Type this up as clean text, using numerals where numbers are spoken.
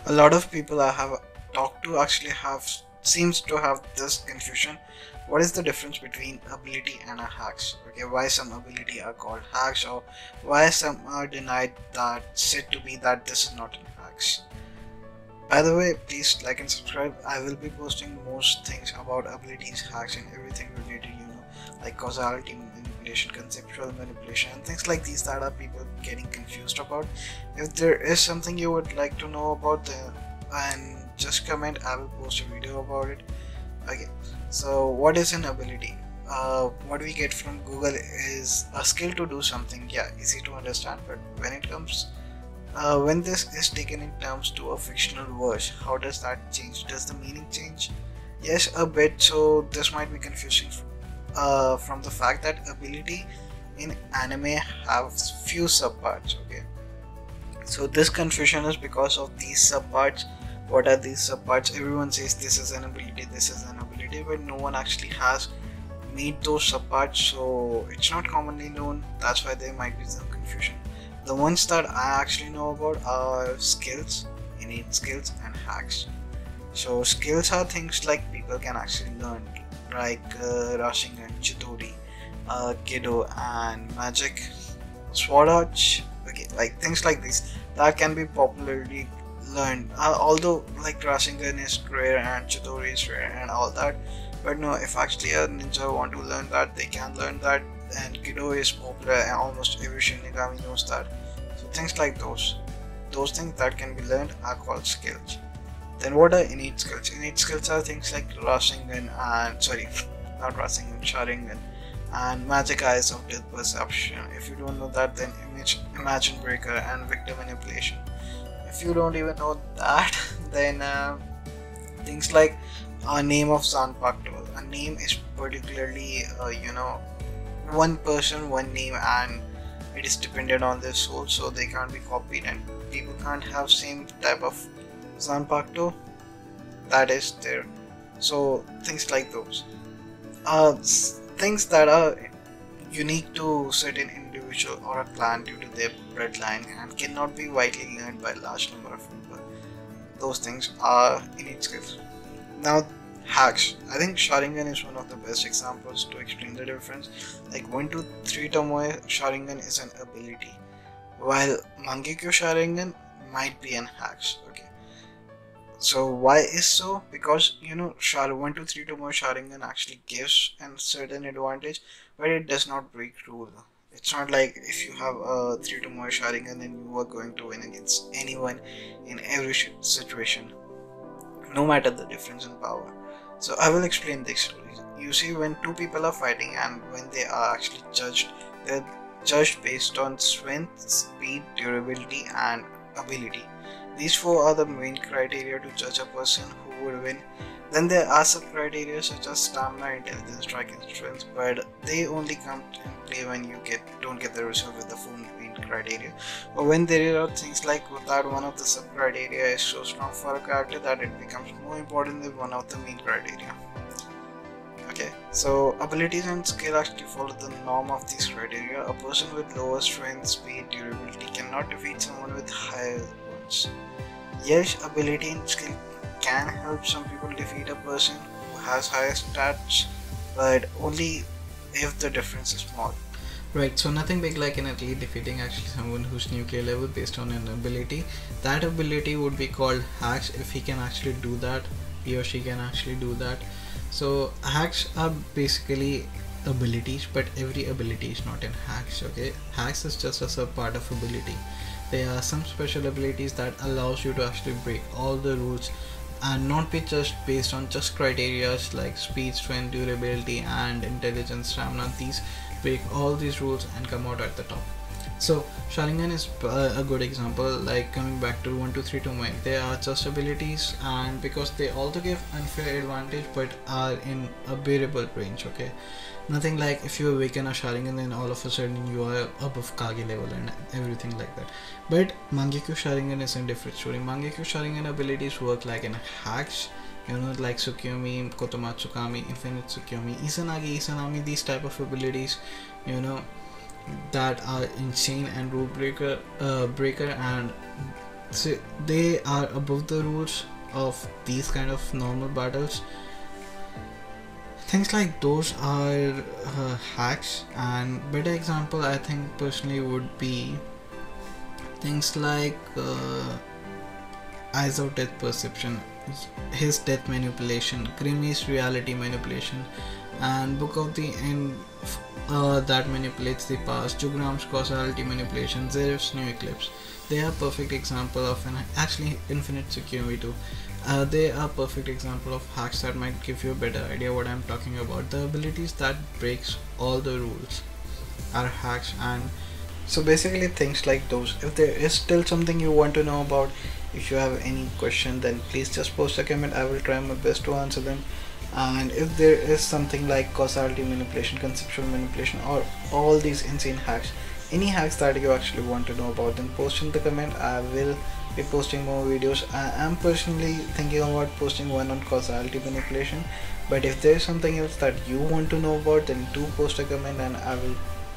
A lot of people I have talked to actually seems to have this confusion. What is the difference between ability and a hacks? Okay, why some ability are called hacks, or why some are denied that said to be that this is not in hacks? By the way, please like and subscribe. I will be posting most things about abilities, hacks, and everything related, like causality manipulation, conceptual manipulation, and things like these that are people getting confused about. If there is something you would like to know about, and just comment, I will post a video about it. Okay, so what is an ability? What we get from Google is a skill to do something. Yeah, easy to understand, but when this is taken in terms to a fictional verse, how does that change? Does the meaning change? Yes, a bit. So this might be confusing from the fact that ability in anime have few subparts. Okay, so this confusion is because of these subparts. What are these subparts? Everyone says this is an ability, this is an ability, but no one actually has made those subparts, so it's not commonly known. That's why there might be some confusion. The ones that I actually know about are skills, innate skills, and hacks. So skills are things like people can actually learn, like rasengan, chidori, Kido, and magic, sword arch. Okay, like things like this that can be popularly learned. Although like rasengan is rare and chidori is rare and all that, but no, if actually a ninja want to learn that, they can learn that. And Kido is popular and almost every shinigami knows that. So things like those things that can be learned are called skills. Then what are innate skills? Innate skills are things like rasengan and not rasengan, sharingan, and magic eyes of death perception. If you don't know that, then imagine breaker and victim manipulation. If you don't even know that, then things like a name of Zanpakuto. A name is particularly one person, one name, and it is dependent on their soul, so they can't be copied, and people can't have same type of Zanpakuto that is there. So things like those things that are unique to certain individual or a clan due to their bloodline and cannot be widely learned by a large number of people. Those things are innate skills. Now hacks. I think sharingan is one of the best examples to explain the difference. Like 1 2 3 Tomoe sharingan is an ability, while Mangekyo sharingan might be an hacks. Okay, so why is so? Because 1 2 3 Tomoe sharingan actually gives a certain advantage, but it does not break rule. It's not like if you have a 3 Tomoe sharingan then you are going to win against anyone in every situation, no matter the difference in power. So I will explain this. You see, when two people are fighting and when they are actually judged, they're judged based on strength, speed, durability, and ability. These four are the main criteria to judge a person who would win. Then there are sub criteria such as stamina, intelligence, striking strength, but they only come in play when you don't get the result with the full main criteria. But when there are things like that one of the sub criteria is so strong for a character that it becomes more important than one of the main criteria. Okay, so abilities and skill actually follow the norm of these criteria. A person with lower strength, speed, durability cannot defeat someone with higher ones. Yes, ability and skill can help some people defeat a person who has higher stats, but only if the difference is small. Right, so nothing big like an athlete defeating actually someone who's nuclear level based on an ability. That ability would be called hacks if he can actually do that, he or she can actually do that. So hacks are basically abilities, but every ability is not in hacks. Okay, hacks is just a sub part of ability. There are some special abilities that allows you to actually break all the rules and not be just based on just criteria like speed, strength, durability, and intelligence, stamina. These break all these rules and come out at the top. So sharingan is a good example. Like coming back to 1 2 3 Tomoe, they are just abilities, and because they also give unfair advantage but are in a bearable range. Okay, nothing like if you awaken a sharingan then all of a sudden you are above Kage level and everything like that. But Mangekyo sharingan is a different story. Mangekyo sharingan abilities work like in hacks, like Tsukiyomi, Kotomatsukami, Infinite Tsukiyomi, Izanagi, Izanami, these type of abilities, that are insane and rule breaker and so they are above the rules of these kind of normal battles. Things like those are hacks, and better example I think personally would be things like Eyes of Death Perception, his death manipulation, Grimmy's reality manipulation, and Book of the End that manipulates the past, Jugram's causality manipulation, Zeref's new eclipse. They are perfect example of actually Infinite Security too. They are perfect example of hacks that might give you a better idea what I'm talking about. The abilities that breaks all the rules are hacks. And so basically things like those. If there is still something you want to know about, if you have any question, then please just post a comment. I will try my best to answer them. And if there is something like causality manipulation, conceptual manipulation, or all these insane hacks, any hacks that you actually want to know about, then post in the comment. I will be posting more videos. I am personally thinking about posting one on causality manipulation, but if there is something else that you want to know about, then do post a comment and I will